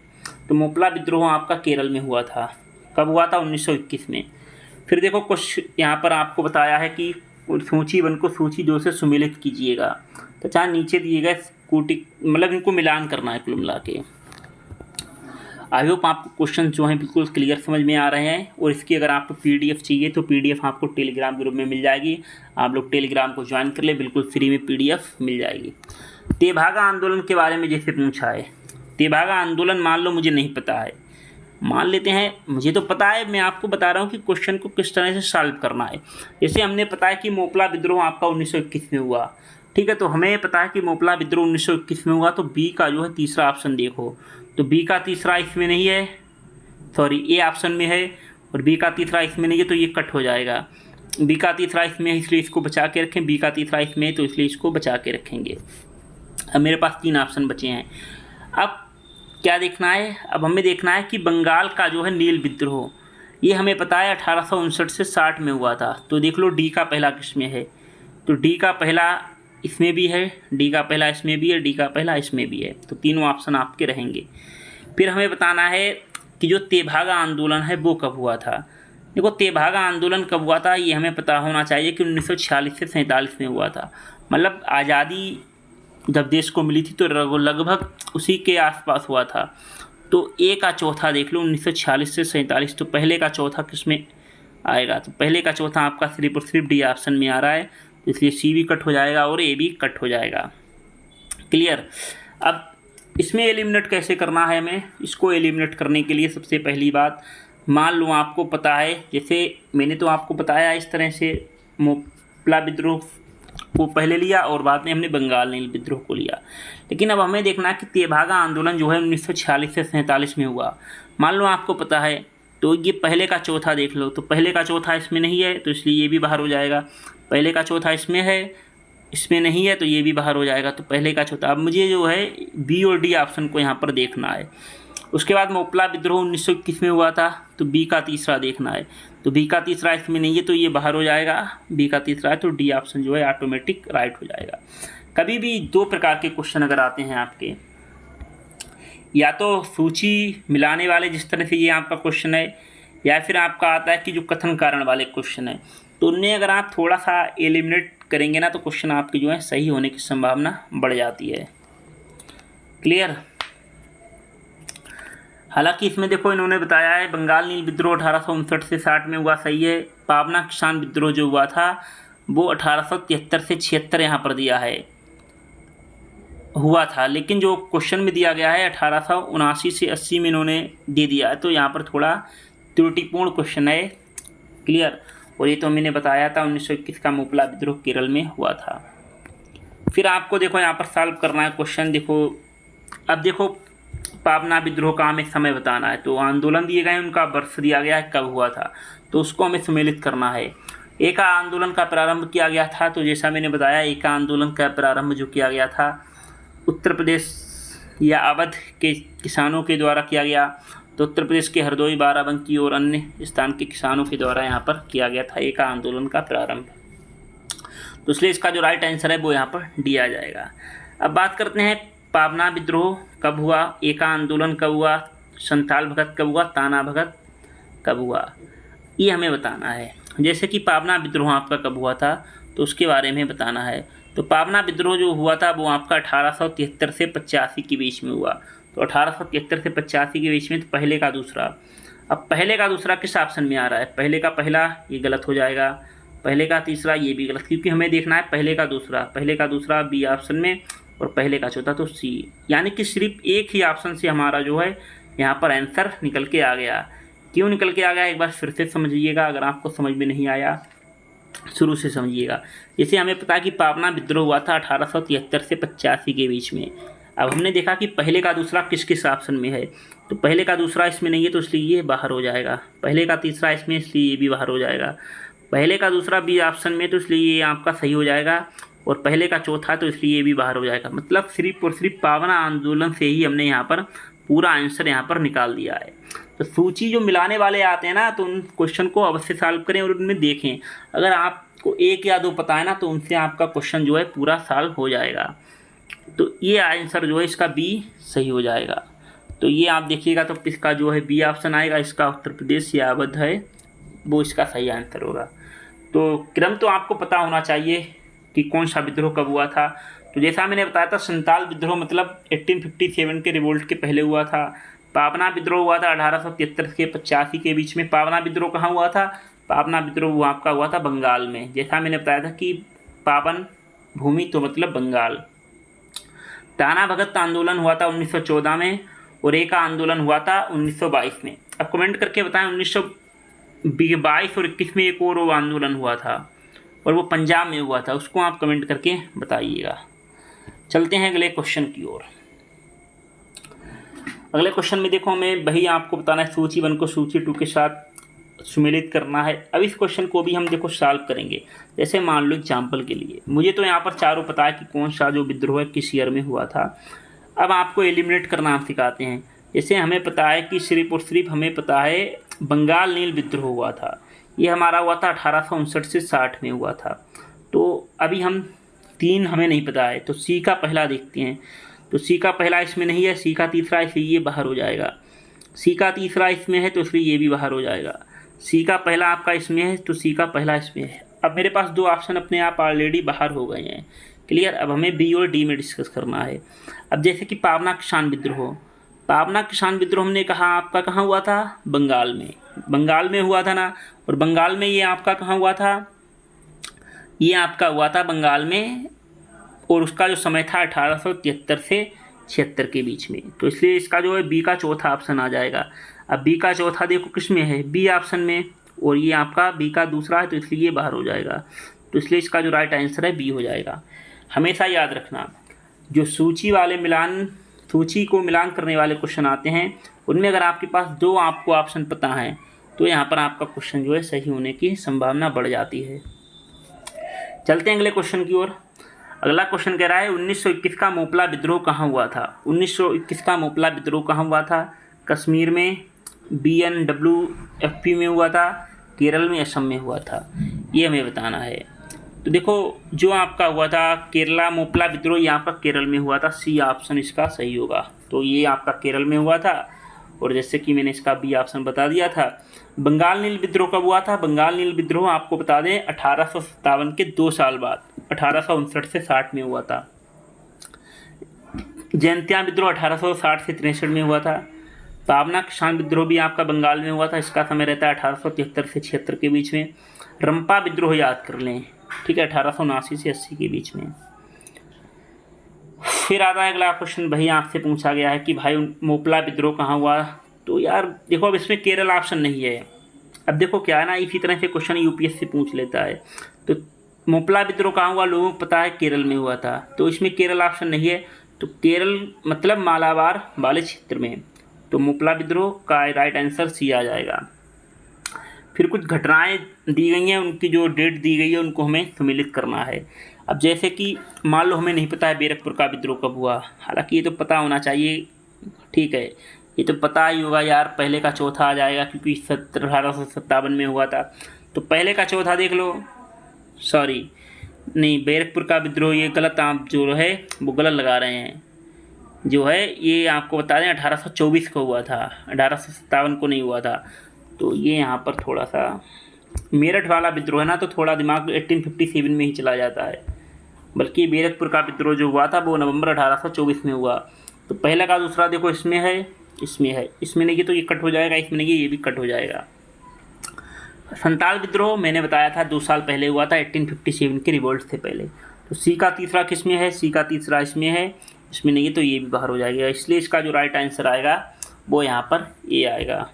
तो मोपला विद्रोह आपका केरल में हुआ था, कब हुआ था, 1921 में। फिर देखो कुछ यहाँ पर आपको बताया है कि और सूची 1 को सूची 2 से सुमेलित कीजिएगा। तो चाहे नीचे दिए गए कोटि मतलब इनको मिलान करना है कुल मिला के। आई होप आपको क्वेश्चन जो हैं बिल्कुल क्लियर समझ में आ रहे हैं। और इसकी अगर आपको पीडीएफ चाहिए तो पीडीएफ आपको टेलीग्राम ग्रुप में मिल जाएगी। आप लोग टेलीग्राम को ज्वाइन कर ले, बिल्कुल फ्री में पीडीएफ मिल जाएगी। तेभागा आंदोलन के बारे में जैसे पूछा है, तेभागा आंदोलन मान लो मुझे नहीं पता है, मान लेते हैं मुझे तो पता है, मैं आपको बता रहा हूँ कि क्वेश्चन को किस तरह से सॉल्व करना है। जैसे हमने पता है कि मोपला विद्रोह आपका 1921 में हुआ, ठीक है, तो हमें पता है कि मोपला विद्रोह 1921 में हुआ, तो बी का जो है तीसरा ऑप्शन देखो, तो बी का तीसरा इसमें नहीं है, सॉरी ए ऑप्शन में है, और बी का तीसरा इसमें नहीं है, तो ये कट हो जाएगा। बी का तीसरा इसमें है इसलिए इसको बचा के रखें, बी का तीसरा इसमें है तो इसलिए इसको बचा के रखेंगे। अब मेरे पास 3 ऑप्शन बचे हैं। अब क्या देखना है, अब हमें देखना है कि बंगाल का जो है नील विद्रोह, ये हमें पता है 1859 से 60 में हुआ था। तो देख लो डी का पहला किसमें है, तो डी का पहला इसमें भी है, डी का पहला इसमें भी है, डी का पहला इसमें भी है, तो तीनों ऑप्शन आपके रहेंगे। फिर हमें बताना है कि जो तेभागा आंदोलन है वो कब हुआ था। देखो तेभागा आंदोलन कब हुआ था ये हमें पता होना चाहिए कि 1946 से 47 में हुआ था। मतलब आज़ादी जब देश को मिली थी तो लगभग उसी के आसपास हुआ था। तो ए का चौथा देख लो 1946 से 47, तो पहले का चौथा किसमें आएगा, तो पहले का चौथा आपका सिर्फ और सिर्फ डी ऑप्शन में आ रहा है, तो इसलिए सी भी कट हो जाएगा और ए भी कट हो जाएगा। क्लियर। अब इसमें एलिमिनेट कैसे करना है हमें, इसको एलिमिनेट करने के लिए सबसे पहली बात, मान लो आपको पता है, जैसे मैंने तो आपको बताया इस तरह से मोपला विद्रोह को पहले लिया और बाद में हमने बंगाल नील विद्रोह को लिया। लेकिन अब हमें देखना है कि तेभागा आंदोलन जो है 1946 से 47 में हुआ। मान लो आपको पता है, तो ये पहले का चौथा देख लो, तो पहले का चौथा इसमें नहीं है तो इसलिए ये भी बाहर हो जाएगा। पहले का चौथा इसमें है, इसमें नहीं है तो ये भी बाहर हो जाएगा, तो पहले का चौथा। अब मुझे जो है बी और डी ऑप्शन को यहाँ पर देखना है। उसके बाद मोपला विद्रोह 1921 में हुआ था, तो बी का तीसरा देखना है, तो बी का तीसरा इसमें नहीं है तो ये बाहर हो जाएगा, बी का तीसरा है तो डी ऑप्शन जो है ऑटोमेटिक राइट हो जाएगा। कभी भी 2 प्रकार के क्वेश्चन अगर आते हैं आपके, या तो सूची मिलाने वाले जिस तरह से ये आपका क्वेश्चन है, या फिर आपका आता है कि जो कथन कारण वाले क्वेश्चन है, तो उनमें अगर आप थोड़ा सा एलिमिनेट करेंगे ना तो क्वेश्चन आपके जो है सही होने की संभावना बढ़ जाती है। क्लियर। हालांकि इसमें देखो इन्होंने बताया है बंगाल नील विद्रोह 1859 से 60 में हुआ, सही है। पावना किसान विद्रोह जो हुआ था वो 1873 से 76 यहाँ पर दिया है हुआ था, लेकिन जो क्वेश्चन में दिया गया है 1879 से 80 में इन्होंने दे दिया है, तो यहाँ पर थोड़ा त्रुटिपूर्ण क्वेश्चन है। क्लियर। और ये तो मैंने बताया था 1921 का मोपला विद्रोह केरल में हुआ था। फिर आपको देखो यहाँ पर सॉल्व करना है क्वेश्चन। देखो अब देखो पावना विद्रोह का हमें समय बताना है, तो आंदोलन दिए गए हैं, उनका वर्ष दिया गया है कब हुआ था, तो उसको हमें सम्मिलित करना है। एक आंदोलन का प्रारंभ किया गया था, तो जैसा मैंने बताया एक आंदोलन का प्रारंभ जो किया गया था उत्तर प्रदेश या अवध के किसानों के द्वारा किया गया, तो उत्तर प्रदेश के हरदोई, बाराबंकी और अन्य स्थान के किसानों के द्वारा यहाँ पर किया गया था एक आंदोलन का प्रारंभ। तो इसलिए इसका जो राइट आंसर है वो यहाँ पर डी आ जाएगा। अब बात करते हैं पावना विद्रोह कब हुआ, एका आंदोलन कब हुआ, संथाल भगत कब हुआ, ताना भगत कब हुआ, ये हमें बताना है। जैसे कि पावना विद्रोह आपका कब हुआ था तो उसके बारे में बताना है। तो पावना विद्रोह जो हुआ था वो आपका 1873 से 85 के बीच में हुआ, तो 1873 से 85 के बीच में, तो पहले का दूसरा। अब पहले का दूसरा किस ऑप्शन में आ रहा है, पहले का पहला ये गलत हो जाएगा, पहले का तीसरा ये भी गलत, क्योंकि हमें देखना है पहले का दूसरा बी ऑप्शन में और पहले का चौथा तो सी, यानी कि सिर्फ एक ही ऑप्शन से हमारा जो है यहाँ पर आंसर निकल के आ गया। क्यों निकल के आ गया एक बार फिर से समझिएगा, अगर आपको समझ में नहीं आया शुरू से समझिएगा। जैसे हमें पता है कि पावना विद्रोह हुआ था 1873 से 85 के बीच में। अब हमने देखा कि पहले का दूसरा किस किस ऑप्शन में है, तो पहले का दूसरा इसमें नहीं है तो इसलिए ये बाहर हो जाएगा, पहले का तीसरा इसमें इसलिए ये भी बाहर हो जाएगा, पहले का दूसरा बी ऑप्शन में तो इसलिए ये आपका सही हो जाएगा, और पहले का चौथा तो इसलिए ये भी बाहर हो जाएगा। मतलब सिर्फ और सिर्फ पावना आंदोलन से ही हमने यहाँ पर पूरा आंसर यहाँ पर निकाल दिया है। तो सूची जो मिलाने वाले आते हैं ना, तो उन क्वेश्चन को अवश्य सॉल्व करें और उनमें देखें। अगर आपको 1 या 2 पता है ना तो उनसे आपका क्वेश्चन जो है पूरा सॉल्व हो जाएगा। तो ये आंसर जो है इसका बी सही हो जाएगा। तो ये आप देखिएगा तो इसका जो है बी ऑप्शन आएगा, इसका उत्तर प्रदेश या अवध है वो इसका सही आंसर होगा। तो क्रम तो आपको पता होना चाहिए कि कौन सा विद्रोह कब हुआ था। तो जैसा मैंने बताया था, संताल विद्रोह मतलब 1857 के रिवोल्ट के पहले हुआ था। पाबना विद्रोह हुआ था 1873 से 85 के बीच में। पाबना विद्रोह कहाँ हुआ था? पाबना विद्रोह आपका हुआ था बंगाल में। जैसा मैंने बताया था कि पावन भूमि तो मतलब बंगाल। टाना भगत आंदोलन हुआ था 1914 में, और एका आंदोलन हुआ था 1922 में। अब कमेंट करके बताएं 1922 और 21 में एक और वो आंदोलन हुआ था, और वो पंजाब में हुआ था, उसको आप कमेंट करके बताइएगा। चलते हैं अगले क्वेश्चन की ओर। अगले क्वेश्चन में देखो, हमें वही आपको बताना है, सूची 1 को सूची 2 के साथ सम्मिलित करना है। अब इस क्वेश्चन को भी हम देखो सॉल्व करेंगे। जैसे मान लो एग्जाम्पल के लिए, मुझे तो यहाँ पर चारों पता है कि कौन सा जो विद्रोह है किस ईयर में हुआ था। अब आपको एलिमिनेट करना हम सिखाते हैं। जैसे हमें पता है कि सिर्फ और सिर्फ हमें पता है बंगाल नील विद्रोह हुआ था, ये हमारा हुआ था 1859 से 60 में हुआ था। तो अभी हम 3 हमें नहीं पता है, तो सी का पहला देखते हैं। तो सी का पहला इसमें नहीं है, सी का तीसरा, इसलिए ये बाहर हो जाएगा। सी का तीसरा इसमें है, तो इसलिए ये भी बाहर हो जाएगा। सी का पहला आपका इसमें है, तो सी का पहला इसमें है। अब मेरे पास 2 ऑप्शन अपने आप ऑलरेडी बाहर हो गए हैं। क्लियर? अब हमें बी और डी में डिस्कस करना है। अब जैसे कि पाबना किसान विद्रोह, पाबना किसान विद्रोह हमने कहा आपका कहाँ हुआ था? बंगाल में। बंगाल में हुआ था ना, और बंगाल में ये आपका कहाँ हुआ था? ये आपका हुआ था बंगाल में, और उसका जो समय था 1873 से 76 के बीच में। तो इसलिए इसका जो है बी का चौथा ऑप्शन आ जाएगा। अब बी का चौथा देखो किस में है? बी ऑप्शन में, और ये आपका बी का दूसरा है, तो इसलिए ये बाहर हो जाएगा। तो इसलिए इसका जो राइट आंसर है बी हो जाएगा। हमेशा याद रखना, जो सूची को मिलान करने वाले क्वेश्चन आते हैं, उनमें अगर आपके पास 2 आपको ऑप्शन पता हैं, तो यहाँ पर आपका क्वेश्चन जो है सही होने की संभावना बढ़ जाती है। चलते हैं अगले क्वेश्चन की ओर। अगला क्वेश्चन कह रहा है 1921 का मोपला विद्रोह कहाँ हुआ था? 1921 का मोपला विद्रोह कहाँ हुआ था? कश्मीर में, BNWFP में हुआ था, केरल में, असम में हुआ था। ये हमें बताना है। तो देखो, जो आपका हुआ था केरला मोपला विद्रोह, ये आपका केरल में हुआ था। सी ऑप्शन इसका सही होगा। तो ये आपका केरल में हुआ था, और जैसे कि मैंने इसका बी ऑप्शन बता दिया था। बंगाल नील विद्रोह कब हुआ था? बंगाल नील विद्रोह आपको बता दें 1857 के 2 साल बाद 1859 से 60 में हुआ था। जयंतिया विद्रोह 1860 से 63 में हुआ था। पाबना किसान विद्रोह भी आपका बंगाल में हुआ था, इसका समय रहता है 1873 से 76 के बीच में। रंपा विद्रोह याद कर लें, ठीक है, 1879 से 80 के बीच में। फिर आता है अगला क्वेश्चन, भाई आपसे पूछा गया है कि भाई मोपला विद्रोह कहाँ हुआ? तो यार देखो, अब इसमें केरल ऑप्शन नहीं है। अब देखो क्या है ना, इसी तरह से क्वेश्चन यूपीएससी पूछ लेता है। तो मोपला विद्रोह कहाँ हुआ? लोगों को पता है केरल में हुआ था, तो इसमें केरल ऑप्शन नहीं है। तो केरल मतलब मालाबार वाले क्षेत्र में। तो मोपला विद्रोह का राइट आंसर सी आ जाएगा। फिर कुछ घटनाएं दी गई हैं, उनकी जो डेट दी गई है उनको हमें सम्मिलित करना है। अब जैसे कि मान लो हमें नहीं पता है बैरकपुर का विद्रोह कब हुआ, हालांकि ये तो पता होना चाहिए, ठीक है, ये तो पता ही होगा यार। पहले का चौथा आ जाएगा, क्योंकि 1857 में हुआ था। तो पहले का चौथा देख लो, सॉरी नहीं, बैरकपुर का विद्रोह ये गलत, आप जो है वो गलत लगा रहे हैं। जो है ये आपको बता दें 1824 को हुआ था, 1857 को नहीं हुआ था। तो ये यहाँ पर थोड़ा सा मेरठ वाला विद्रोह है ना, तो थोड़ा दिमाग 1857 में ही चला जाता है। बल्कि बैरकपुर का विद्रोह जो हुआ था वो नवंबर 1824 में हुआ। तो पहला का दूसरा देखो इसमें है, इसमें है, इसमें नहीं तो ये कट हो जाएगा, इसमें नहीं ये भी कट हो जाएगा। संताल विद्रोह मैंने बताया था 2 साल पहले हुआ था, 1857 के रिवोल्ट से पहले। तो सी का तीसरा किस में है? सी का तीसरा इसमें है, इसमें नहीं तो ये भी बाहर हो जाएगा। इसलिए इसका जो राइट आंसर आएगा वो यहाँ पर ये आएगा।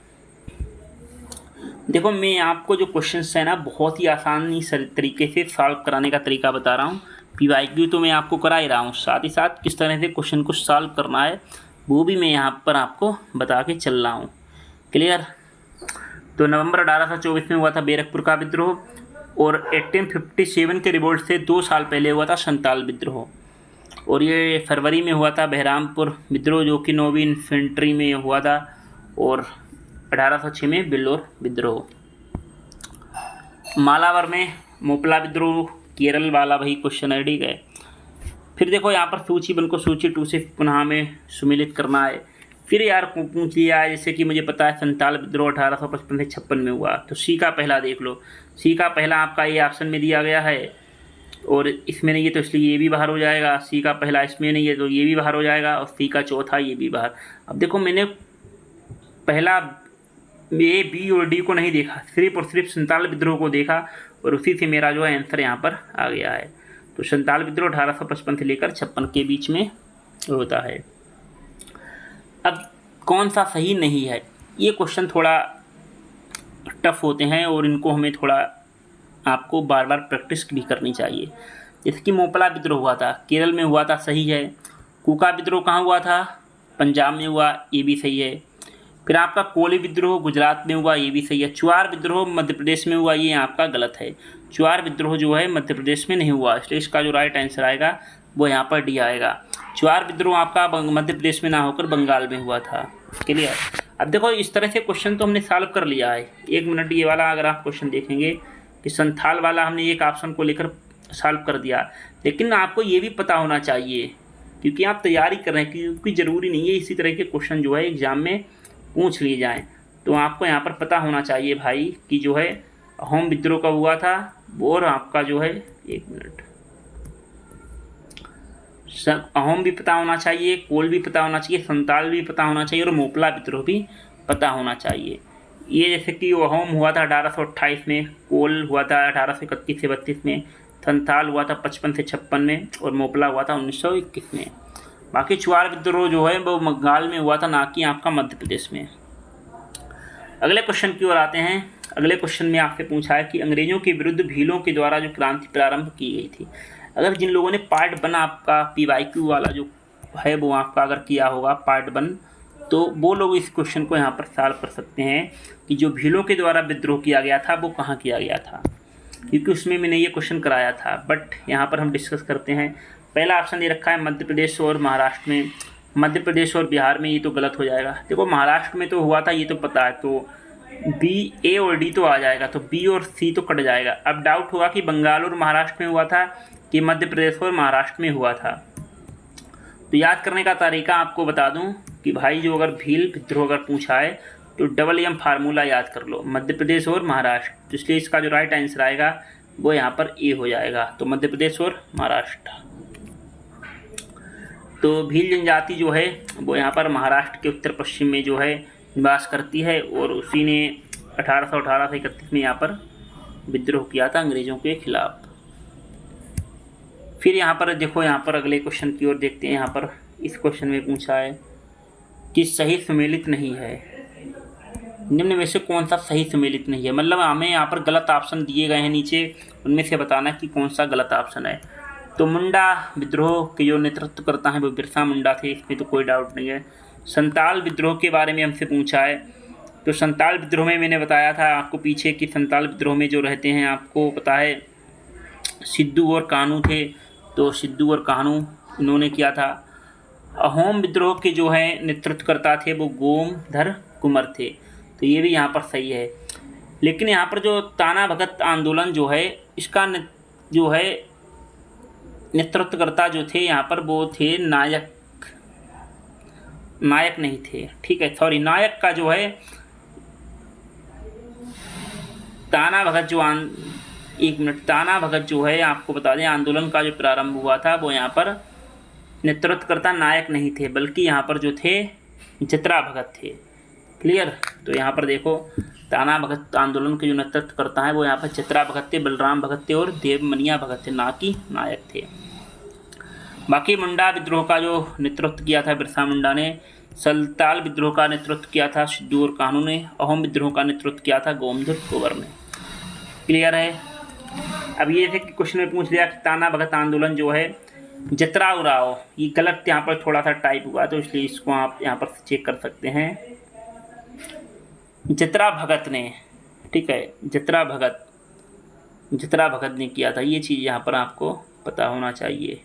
देखो, मैं आपको जो क्वेश्चंस है ना बहुत ही आसानी तरीके से सॉल्व कराने का तरीका बता रहा हूँ। PYQ तो मैं आपको करा ही रहा हूँ, साथ ही साथ किस तरह से क्वेश्चन को सॉल्व करना है वो भी मैं यहाँ पर आपको बता के चल रहा हूँ। क्लियर? तो नवंबर 1824 में हुआ था बैरकपुर का विद्रोह, और 1857 के रिवोल्ट से 2 साल पहले हुआ था संताल विद्रोह, और ये फरवरी में हुआ था बहरामपुर विद्रोह, जो कि 9वीं इन्फेंट्री में हुआ था, और 1806 में बिल्लोर विद्रोह। मालाबार में मोपला विद्रोह, केरल वाला वही क्वेश्चन है, ठीक है। फिर देखो यहाँ पर सूची 1 को सूची 2 से पुनः हमें सम्मिलित करना है। फिर यार पूछ लिया है, जैसे कि मुझे पता है संथाल विद्रोह 1855 से 56 में हुआ, तो सी का पहला देख लो। सी का पहला आपका ये ऑप्शन में दिया गया है और इसमें नहीं है तो इसलिए ये भी बाहर हो जाएगा। सी का पहला इसमें नहीं है तो ये भी बाहर हो जाएगा और सी का चौथा ये भी बाहर। अब देखो मैंने पहला ए बी और डी को नहीं देखा, सिर्फ और सिर्फ संथाल विद्रोह को देखा और उसी से मेरा जो है आंसर यहाँ पर आ गया है। तो संथाल विद्रोह 1855 से लेकर 56 के बीच में होता है। अब कौन सा सही नहीं है, ये क्वेश्चन थोड़ा टफ होते हैं और इनको हमें थोड़ा आपको बार बार प्रैक्टिस भी करनी चाहिए। जैसे कि मोपला विद्रोह हुआ था, केरल में हुआ था, सही है। कूका विद्रोह कहाँ हुआ था, पंजाब में हुआ, ये भी सही है। फिर आपका कोली विद्रोह गुजरात में हुआ, ये भी सही है। चुआर विद्रोह मध्य प्रदेश में हुआ, ये आपका गलत है। चुआर विद्रोह जो है मध्य प्रदेश में नहीं हुआ, इसलिए इसका जो राइट आंसर आएगा वो यहाँ पर डी आएगा। चुआर विद्रोह आपका मध्य प्रदेश में ना होकर बंगाल में हुआ था। क्लियर। अब देखो इस तरह से क्वेश्चन तो हमने सॉल्व कर लिया है। 1 मिनट ये वाला अगर आप क्वेश्चन देखेंगे कि संथाल वाला हमने एक ऑप्शन को लेकर सॉल्व कर दिया, लेकिन आपको ये भी पता होना चाहिए क्योंकि आप तैयारी कर रहे हैं, क्योंकि ज़रूरी नहीं है इसी तरह के क्वेश्चन जो है एग्ज़ाम में पूछ लिए जाएं। तो आपको यहाँ पर पता होना चाहिए भाई कि जो है अहोम विद्रोह कब हुआ था और आपका जो है 1 मिनट अहोम भी पता होना चाहिए, कोल भी पता होना चाहिए, संथाल भी पता होना चाहिए और मोपला विद्रोह भी पता होना चाहिए। ये जैसे कि अहोम हुआ था 1828 में, कोल हुआ था 1831 से 32 में, संथाल हुआ था 55 से 56 में और मोपला हुआ था 1921 में। बाकी चुआर विद्रोह जो है वो बंगाल में हुआ था, ना कि आपका मध्य प्रदेश में। अगले क्वेश्चन की ओर आते हैं। अगले क्वेश्चन में आपसे पूछा है कि अंग्रेजों के विरुद्ध भीलों के द्वारा जो क्रांति प्रारंभ की गई थी। अगर जिन लोगों ने पार्ट 1 आपका PYQ वाला जो है वो आपका अगर किया होगा पार्ट 1, तो वो लोग इस क्वेश्चन को यहाँ पर सॉल्व कर सकते हैं कि जो भीलों के द्वारा विद्रोह किया गया था वो कहाँ किया गया था, क्योंकि उसमें मैंने ये क्वेश्चन कराया था। बट यहाँ पर हम डिस्कस करते हैं। पहला ऑप्शन ये रखा है मध्य प्रदेश और महाराष्ट्र में। मध्य प्रदेश और बिहार में ये तो गलत हो जाएगा। देखो महाराष्ट्र में तो हुआ था ये तो पता है, तो बी, ए और डी तो आ जाएगा, तो बी और सी तो कट जाएगा। अब डाउट होगा कि बंगाल और महाराष्ट्र में हुआ था कि मध्य प्रदेश और महाराष्ट्र में हुआ था। तो याद करने का तरीका आपको बता दूं कि भाई जो अगर भील विद्रोह अगर पूछा है तो WM फार्मूला याद कर लो, मध्य प्रदेश और महाराष्ट्र। तो इसलिए इसका जो राइट आंसर आएगा वो यहाँ पर ए हो जाएगा, तो मध्य प्रदेश और महाराष्ट्र। तो भील जनजाति जो है वो यहाँ पर महाराष्ट्र के उत्तर पश्चिम में जो है निवास करती है और उसी ने 1818 से 31 में यहाँ पर विद्रोह किया था अंग्रेजों के खिलाफ। फिर यहाँ पर देखो, यहाँ पर अगले क्वेश्चन की ओर देखते हैं। यहाँ पर इस क्वेश्चन में पूछा है कि सही सुमेलित नहीं है, निम्न में से कौन सा सही सुमेलित नहीं है। मतलब हमें यहाँ पर गलत ऑप्शन दिए गए हैं नीचे, उनमें से बताना कि कौन सा गलत ऑप्शन है। तो मुंडा विद्रोह के जो नेतृत्व करता है वो बिरसा मुंडा थे, इसमें तो कोई डाउट नहीं है। संथाल विद्रोह के बारे में हमसे पूछा है, तो संथाल विद्रोह में मैंने बताया था आपको पीछे कि संथाल विद्रोह में जो रहते हैं आपको पता है सिद्धू और कान्हू थे, तो सिद्धू और कान्हू इन्होंने किया था। अहोम विद्रोह के जो है नेतृत्वकर्ता थे वो गोमधर कुंवर थे, तो ये भी यहाँ पर सही है। लेकिन यहाँ पर जो ताना भगत आंदोलन जो है इसका जो है नेतृत्वकर्ता जो थे यहाँ पर वो थे नायक नहीं थे, ठीक है, सॉरी, नायक का जो है ताना भगत जो 1 मिनट, ताना भगत जो है आपको बता दें आंदोलन का जो प्रारंभ हुआ था वो यहाँ पर नेतृत्वकर्ता नायक नहीं थे, बल्कि यहाँ पर जो थे जतरा भगत थे। क्लियर। तो यहाँ पर देखो ताना भगत आंदोलन के जो नेतृत्व करता है वो यहाँ पर जतरा भगत थे, बलराम भगत थे और देवमनिया भगत थे, ना कि नायक थे। बाकी मुंडा विद्रोह का जो नेतृत्व किया था बिरसा मुंडा ने, संथाल विद्रोह का नेतृत्व किया था सिद्धू और कान्हू ने, अहोम विद्रोह का नेतृत्व किया था गोमधर कुंवर ने। क्लियर है। अब ये थे कि क्वेश्चन में पूछ लिया कि ताना भगत आंदोलन जो है जतरा उराव, ये गलत यहाँ पर थोड़ा सा टाइप हुआ तो इसलिए इसको आप यहाँ पर चेक कर सकते हैं। जतरा भगत ने, ठीक है, जतरा भगत ने किया था, ये चीज़ यहाँ पर आपको पता होना चाहिए।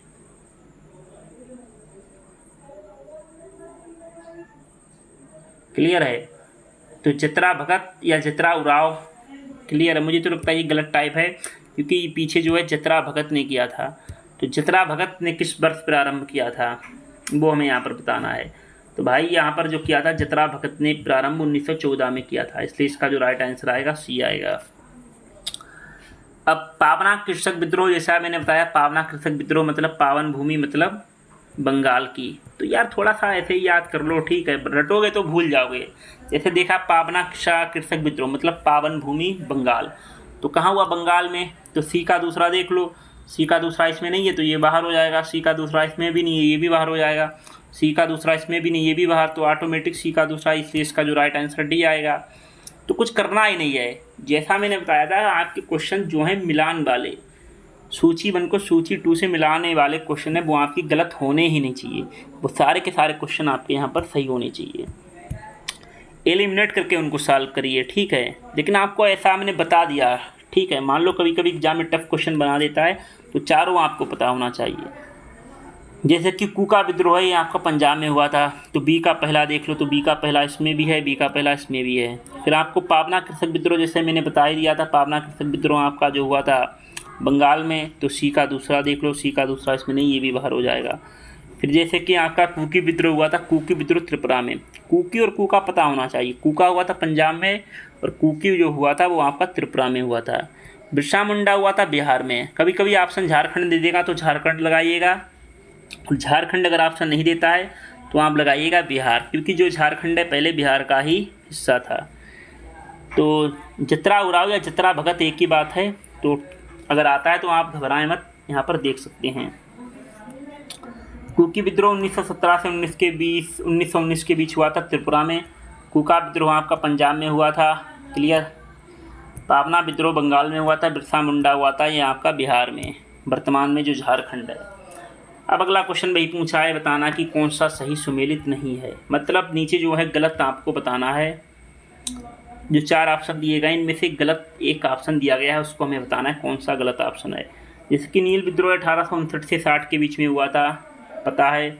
क्लियर है। तो जतरा भगत या जतरा उराव, क्लियर है। मुझे तो लगता है ये गलत टाइप है क्योंकि पीछे जो है जतरा भगत ने किया था। तो जतरा भगत ने किस वर्ष प्रारंभ किया था वो हमें यहाँ पर बताना है। तो भाई यहाँ पर जो किया था जतरा भगत ने प्रारंभ 1914 में किया था, इसलिए इसका जो राइट आंसर आएगा सी आएगा। अब पावना कृषक विद्रोह, जैसा मैंने बताया पावना कृषक विद्रोह मतलब पावन भूमि मतलब बंगाल की। तो यार थोड़ा सा ऐसे ही याद कर लो, ठीक है, रटोगे तो भूल जाओगे। जैसे देखा पावना कृषक विद्रोह मतलब पावन भूमि बंगाल, तो कहाँ हुआ बंगाल में, तो सी का दूसरा देख लो, सी का दूसरा इसमें नहीं है तो ये बाहर हो जाएगा, सी का दूसरा इसमें भी नहीं है ये भी बाहर हो जाएगा, सी का दूसरा इसमें भी नहीं ये भी बाहर, तो ऑटोमेटिक सी का दूसरा, इसलिए इसका जो राइट आंसर डी आएगा। तो कुछ करना ही नहीं है, जैसा मैंने बताया था आपके क्वेश्चन जो हैं मिलान वाले, सूची 1 को सूची 2 से मिलाने वाले क्वेश्चन है वो आपकी गलत होने ही नहीं चाहिए, वो सारे के सारे क्वेश्चन आपके यहाँ पर सही होने चाहिए। एलिमिनेट करके उनको सॉल्व करिए, ठीक है। लेकिन आपको ऐसा मैंने बता दिया, ठीक है। मान लो कभी कभी एग्जाम में टफ क्वेश्चन बना देता है तो चारों आपको पता होना चाहिए। जैसे कि कूका विद्रोह है, ये आपका पंजाब में हुआ था, तो बी का पहला देख लो, तो बी का पहला इसमें भी है, बी का पहला इसमें भी है। फिर आपको पावना कृषक विद्रोह जैसे मैंने बता ही दिया था, पावना कृषक विद्रोह आपका जो हुआ था बंगाल में, तो सी का दूसरा देख लो, सी का दूसरा इसमें नहीं ये भी बाहर हो जाएगा। फिर जैसे कि आपका कुकी विद्रोह हुआ था, कुकी विद्रोह त्रिपुरा में, कुकी और कूका पता होना चाहिए, कूका हुआ था पंजाब में और कुकी जो हुआ था वो आपका त्रिपुरा में हुआ था। बिरसा मुंडा हुआ था बिहार में। कभी कभी ऑप्शन झारखंड दे देगा तो झारखंड लगाइएगा, और झारखंड अगर ऑप्शन नहीं देता है तो आप लगाइएगा बिहार, क्योंकि जो झारखंड है पहले बिहार का ही हिस्सा था। तो जतरा उराव या जतरा भगत एक ही बात है, तो अगर आता है तो आप घबराएं मत, यहाँ पर देख सकते हैं। कुकी विद्रोह 1917 से 1919 के बीच हुआ था त्रिपुरा में। कूका विद्रोह आपका पंजाब में हुआ था, क्लियर। पावना विद्रोह बंगाल में हुआ था, बिरसा मुंडा हुआ था ये आपका बिहार में, वर्तमान में जो झारखंड है। अब अगला क्वेश्चन वही पूछा है, बताना कि कौन सा सही सुमेलित नहीं है, मतलब नीचे जो है गलत आपको बताना है। जो 4 ऑप्शन दिए गए इनमें से गलत एक ऑप्शन दिया गया है, उसको हमें बताना है कौन सा गलत ऑप्शन है। जैसे कि नील विद्रोह 1859 से 60 के बीच में हुआ था, पता है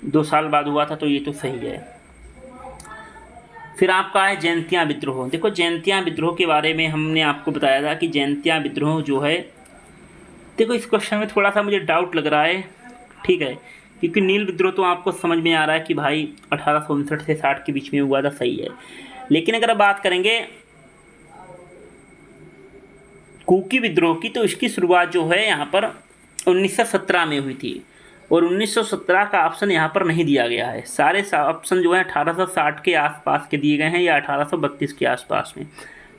2 साल बाद हुआ था, तो ये तो सही है। फिर आपका है जयंतिया विद्रोह। देखो जयंतिया विद्रोह के बारे में हमने आपको बताया था कि जयंतिया विद्रोह जो है, देखो इस क्वेश्चन में थोड़ा सा मुझे डाउट लग रहा है, ठीक है, क्योंकि नील विद्रोह तो आपको समझ में आ रहा है कि भाई 1859 से 60 के बीच में हुआ था, सही है। लेकिन अगर बात करेंगे कुकी विद्रोह की, तो इसकी शुरुआत जो है यहाँ पर 1917 में हुई थी, और 1917 का ऑप्शन यहाँ पर नहीं दिया गया है। सारे ऑप्शन जो है 1860 के आसपास के दिए गए हैं या 1832 के आसपास में,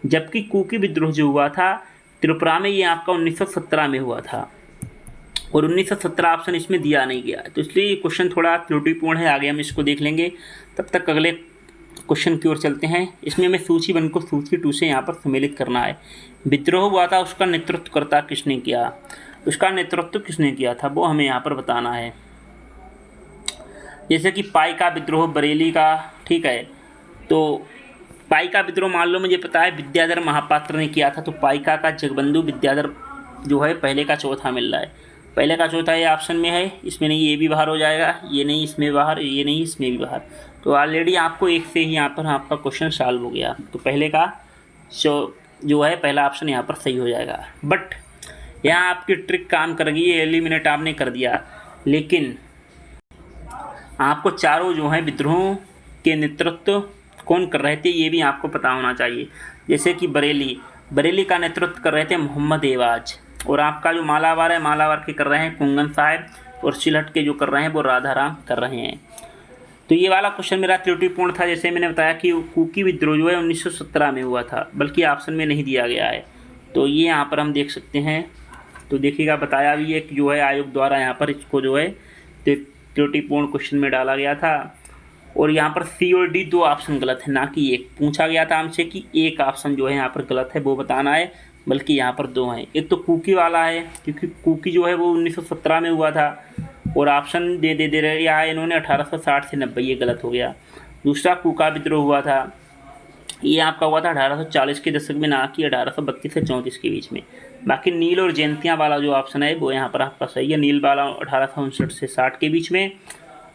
जबकि कुकी विद्रोह जो हुआ था त्रिपुरा में ये आपका 1917 में हुआ था, और 1917 ऑप्शन इसमें दिया नहीं गया, तो इसलिए ये क्वेश्चन थोड़ा त्रुटिपूर्ण है। आगे हम इसको देख लेंगे, तब तक अगले क्वेश्चन की ओर चलते हैं। इसमें हमें सूची 1 को सूची 2 से यहाँ पर सम्मिलित करना है। विद्रोह हुआ था, उसका नेतृत्वकर्ता किसने किया, उसका नेतृत्व किसने किया था वो हमें यहाँ पर बताना है। जैसे कि पाइका विद्रोह बरेली का, ठीक है, तो पाइका विद्रोह मान लो मुझे पता है विद्याधर महापात्र ने किया था, तो पाइका का जगबंधु विद्याधर जो है पहले का चौथा मिल रहा है, पहले का चौथा ये ऑप्शन में है, इसमें नहीं ये भी बाहर हो जाएगा, ये नहीं इसमें बाहर, ये नहीं इसमें भी बाहर, तो ऑलरेडी आपको एक से ही यहाँ पर आपका क्वेश्चन सॉल्व हो गया। तो पहले का जो है पहला ऑप्शन यहाँ पर सही हो जाएगा। बट यहाँ आपकी ट्रिक काम कर गई, एलिमिनेट आपने कर दिया, लेकिन आपको चारों जो है विद्रोहों के नेतृत्व कौन कर रहे थे ये भी आपको पता होना चाहिए। जैसे कि बरेली का नेतृत्व कर रहे थे मोहम्मद एवाज, और आपका जो मालाबार है, मालाबार के कर रहे हैं कुंगन साहब, और सिलहट के जो कर रहे हैं वो राधाराम कर रहे हैं। तो ये वाला क्वेश्चन मेरा त्रुटिपूर्ण था। जैसे मैंने बताया कि कुकी विद्रोह जो है 1917 में हुआ था, बल्कि ऑप्शन में नहीं दिया गया है, तो ये यहाँ पर हम देख सकते हैं। तो देखिएगा बताया भी है कि जो है आयोग द्वारा यहाँ पर इसको जो है त्रुटिपूर्ण क्वेश्चन में डाला गया था, और यहाँ पर सी और डी 2 ऑप्शन गलत है, ना कि एक। पूछा गया था हमसे कि एक ऑप्शन जो है यहाँ पर गलत है वो बताना है, बल्कि यहाँ पर 2 हैं। एक तो कुकी वाला है, क्योंकि कुकी जो है वो 1917 में हुआ था, और ऑप्शन दे रहे हैं इन्होंने 1860 से 90, ये गलत हो गया। दूसरा कूका विद्रोह हुआ था, ये आपका हुआ था 1840 के दशक में, ना कि 1832 से 34 के बीच में। बाकी नील और जयंतिया वाला जो ऑप्शन है वो यहाँ पर आपका सही है। नील वाला 1859 से 60 के बीच में,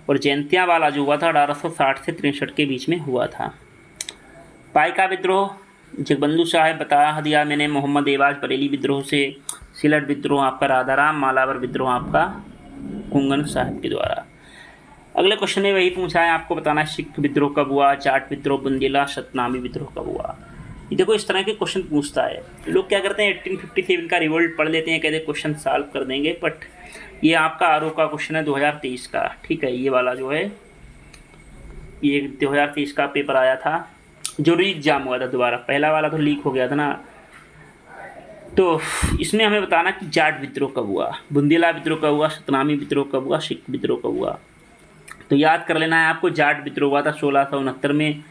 और जयंतिया वाला जो हुआ था 1860 से 63 के बीच में हुआ था। पाइका विद्रोह जगबंधु साहब बता दिया मैंने, मोहम्मद एवाज बरेली विद्रोह से, सिलहट विद्रोह आपका राधाराम, मालाबार विद्रोह आपका कुंगन साहब के द्वारा। अगले क्वेश्चन में वही पूछा है, आपको बताना है सिख विद्रोह कब हुआ, जाट विद्रोह, बुंदेला, सतनामी विद्रोह कब हुआ। ये देखो इस तरह के क्वेश्चन पूछता है। लोग क्या करते हैं 1857 का रिवोल्ट पढ़ लेते हैं, कहते हैं क्वेश्चन सॉल्व कर देंगे, बट ये आपका आरओ का क्वेश्चन है 2023 का, ठीक है। ये वाला जो है ये 2023 का पेपर आया था, जो री एग्जाम हुआ था दोबारा, पहला वाला तो लीक हो गया था ना। तो इसमें हमें बताना कि जाट विद्रोह कब हुआ, बुंदेला विद्रोह कब हुआ, सतनामी विद्रोह कब हुआ, सिख विद्रोह कब हुआ। तो याद कर लेना है आपको, जाट विद्रोह हुआ था 1669 में,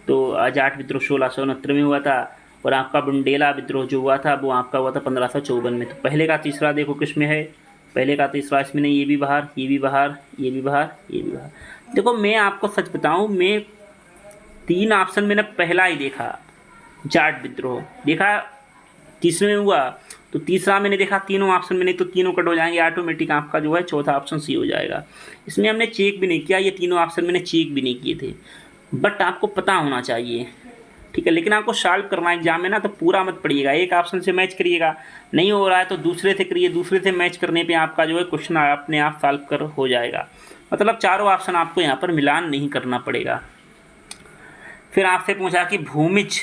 तो जाट विद्रोह 1669 में हुआ था। और आपका बुंदेला विद्रोह जो हुआ था वो आपका हुआ था 1554 में। तो पहले का तीसरा देखो किस में है, पहले का तीसरा इसमें नहीं, ये भी बाहर, ये भी बाहर, ये भी बाहर, ये भी बाहर। देखो मैं आपको सच बताऊं, मैं 3 ऑप्शन मैंने पहला ही देखा, जाट विद्रोह देखा, तीसरे में हुआ तो तीसरा मैंने देखा, तीनों ऑप्शन में नहीं तो तीनों कट हो जाएंगे ऑटोमेटिक, आपका जो है चौथा ऑप्शन सी हो जाएगा। इसमें हमने चेक भी नहीं किया, ये तीनों ऑप्शन मैंने चेक भी नहीं किए थे, बट आपको पता होना चाहिए, ठीक है। लेकिन आपको सॉल्व करना एग्जाम में ना, तो पूरा मत पढ़िएगा, एक ऑप्शन से मैच करिएगा, नहीं हो रहा है तो दूसरे से करिए, दूसरे से मैच करने पे आपका जो है क्वेश्चन अपने आप सॉल्व कर हो जाएगा। मतलब चारों ऑप्शन आपको यहाँ पर मिलान नहीं करना पड़ेगा। फिर आपसे पूछा कि भूमिज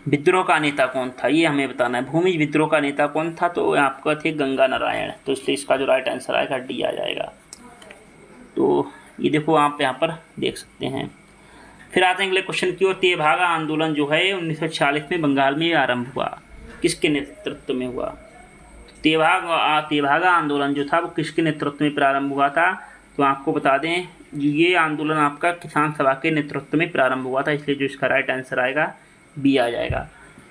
विद्रोह का नेता कौन था, ये हमें बताना है। भूमिज विद्रोह का नेता कौन था, तो आपका थे गंगा नारायण, तो इसलिए इसका जो राइट आंसर आएगा डी आ जाएगा। तो ये देखो आप यहाँ पर देख सकते हैं। फिर आते हैं अगले क्वेश्चन की ओर। तेभागा आंदोलन जो है 1946 में बंगाल में आरंभ हुआ, किसके नेतृत्व में हुआ। तेभागा आंदोलन जो था वो किसके नेतृत्व में प्रारंभ हुआ था, तो आपको बता दें ये आंदोलन आपका किसान सभा के नेतृत्व में प्रारंभ हुआ था, इसलिए जो इसका राइट आंसर आएगा बी आ जाएगा।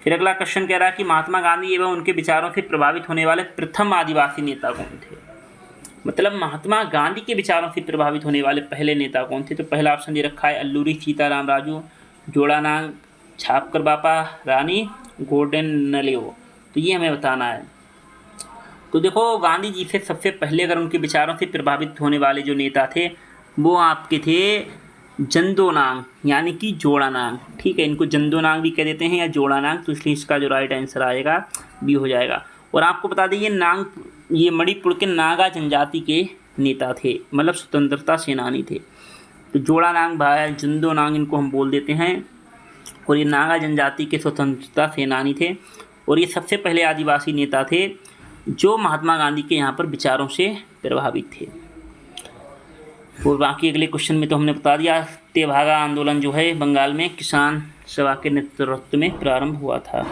फिर अगला क्वेश्चन कह रहा है कि महात्मा गांधी एवं उनके विचारों से प्रभावित होने वाले प्रथम आदिवासी नेता कौन थे। मतलब महात्मा गांधी के विचारों से प्रभावित होने वाले पहले नेता कौन थे, तो पहला ऑप्शन दे रखा है अल्लूरी सीताराम राजू, जोड़ानांग छापकर बापा, रानी गोर्डेनलियो। तो ये हमें बताना है। तो देखो गांधी जी से सबसे पहले अगर उनके विचारों से प्रभावित होने वाले जो नेता थे वो आपके थे जंदोनांग, यानी कि जोड़ानांग, ठीक है। इनको जंदोनांग भी कह देते हैं या जोड़ानांग, तो इसलिए इसका जो राइट आंसर आएगा बी हो जाएगा। और आपको बता दें ये मणिपुर के नागा जनजाति के नेता थे, मतलब स्वतंत्रता सेनानी थे। तो जोड़ानांग भाई जंदोनांग इनको हम बोल देते हैं, और ये नागा जनजाति के स्वतंत्रता सेनानी थे, और ये सबसे पहले आदिवासी नेता थे जो महात्मा गांधी के यहाँ पर विचारों से प्रभावित थे। और बाकी अगले क्वेश्चन में तो हमने बता दिया, तेभागा आंदोलन जो है बंगाल में किसान सभा के नेतृत्व में प्रारंभ हुआ था।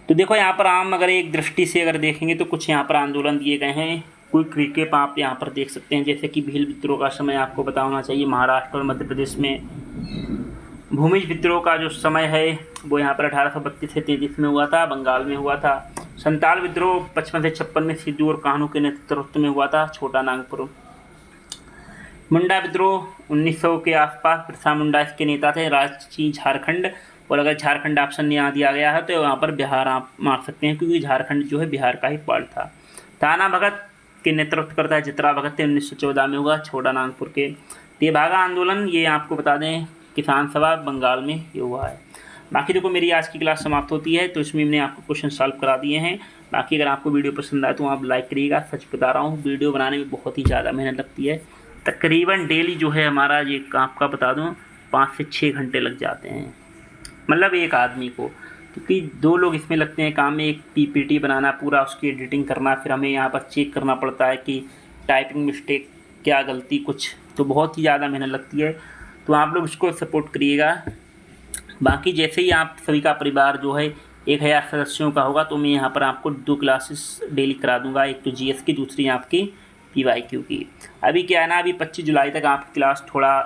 तो देखो यहाँ पर आम अगर एक दृष्टि से अगर देखेंगे तो कुछ यहाँ पर आंदोलन दिए गए हैं, कोई क्रिकेट आप यहाँ पर देख सकते हैं, जैसे कि भील विद्रोह का समय आपको पता होना चाहिए महाराष्ट्र और मध्य प्रदेश में। भूमिज विद्रोह का जो समय है वो यहाँ पर 1832 से 33 में हुआ था, बंगाल में हुआ था। संताल विद्रोह 55 से 56 में सिद्धू और कान्हू के नेतृत्व में हुआ था, छोटा नागपुर। मुंडा विद्रोह 1900 के आसपास, बिरसा मुंडा इसके नेता थे, रांची झारखंड। और अगर झारखंड ऑप्शन यहाँ दिया गया है तो यहाँ पर बिहार आप मार सकते हैं, क्योंकि झारखंड जो है बिहार का ही पार्ट था। ताना भगत के नेतृत्व करता है चित्रा भगत थे, 1914 में हुआ, छोटा नागपुर के। तेभागा आंदोलन ये आपको बता दें किसान सभा बंगाल में ये हुआ है। बाकी देखो मेरी आज की क्लास समाप्त होती है, तो इसमें मैंने आपको क्वेश्चन सॉल्व करा दिए हैं। बाकी अगर आपको वीडियो पसंद आए तो आप लाइक करिएगा, सच बता रहा हूँ वीडियो बनाने में बहुत ही ज़्यादा मेहनत लगती है, तकरीबन डेली जो है हमारा ये आपका बता दूँ 5 से 6 घंटे लग जाते हैं, मतलब एक आदमी को, क्योंकि 2 लोग इसमें लगते हैं काम में, एक पीपीटी बनाना पूरा, उसकी एडिटिंग करना, फिर हमें यहाँ पर चेक करना पड़ता है कि टाइपिंग मिस्टेक क्या गलती कुछ, तो बहुत ही ज़्यादा मेहनत लगती है। तो आप लोग इसको सपोर्ट करिएगा। बाकी जैसे ही आप सभी का परिवार जो है 1000 सदस्यों का होगा तो मैं यहाँ पर आपको 2 क्लासेस डेली करा दूँगा, एक तो जीएस की, दूसरी आपकी पीवाईक्यू की। अभी क्या है ना, अभी 25 जुलाई तक आपकी क्लास थोड़ा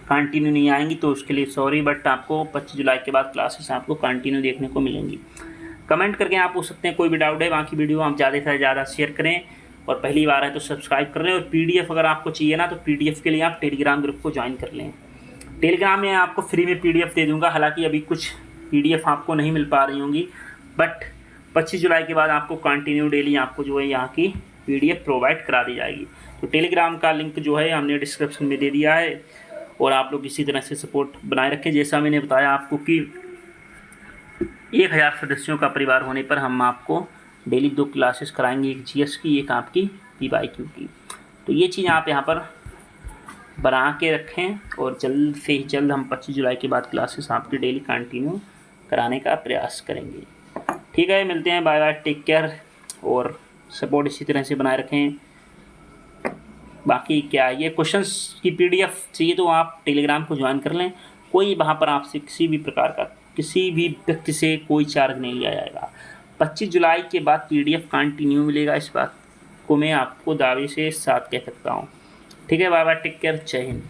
कंटिन्यू नहीं आएंगी, तो उसके लिए सॉरी, बट आपको 25 जुलाई के बाद क्लासेस आपको कंटिन्यू देखने को मिलेंगी। कमेंट करके आप पूछ सकते हैं कोई भी डाउट है। बाकी वीडियो आप ज़्यादा से ज़्यादा शेयर करें, और पहली बार है तो सब्सक्राइब कर लें। और पीडीएफ अगर आपको चाहिए ना तो पीडीएफ के लिए आप टेलीग्राम ग्रुप को ज्वाइन कर लें। टेलीग्राम में आपको फ्री में पीडीएफ दे दूँगा, हालाँकि अभी कुछ पीडीएफ आपको नहीं मिल पा रही होंगी, बट 25 जुलाई के बाद आपको कंटिन्यू डेली आपको जो है यहाँ की पीडीएफ प्रोवाइड करा दी जाएगी। तो टेलीग्राम का लिंक जो है हमने डिस्क्रिप्शन में दे दिया है, और आप लोग इसी तरह से सपोर्ट बनाए रखें। जैसा मैंने बताया आपको कि 1000 सदस्यों का परिवार होने पर हम आपको डेली 2 क्लासेस कराएंगे, एक जीएस की, एक आपकी पीवाईक्यू की। तो ये चीज़ आप यहाँ पर बना के रखें और जल्द से जल्द हम 25 जुलाई के बाद क्लासेस आपकी डेली कंटिन्यू कराने का प्रयास करेंगे। ठीक है, मिलते हैं, बाय बाय, टेक केयर, और सपोर्ट इसी तरह से बनाए रखें। बाकी क्या ये क्वेश्चंस की पीडीएफ चाहिए तो आप टेलीग्राम को ज्वाइन कर लें। कोई वहाँ पर आपसे किसी भी प्रकार का किसी भी व्यक्ति से कोई चार्ज नहीं लिया जाएगा। 25 जुलाई के बाद पीडीएफ कंटिन्यू मिलेगा, इस बात को मैं आपको दावे से साथ कह सकता हूँ। ठीक है, बाय बाय, टेक केयर, जय हिंद।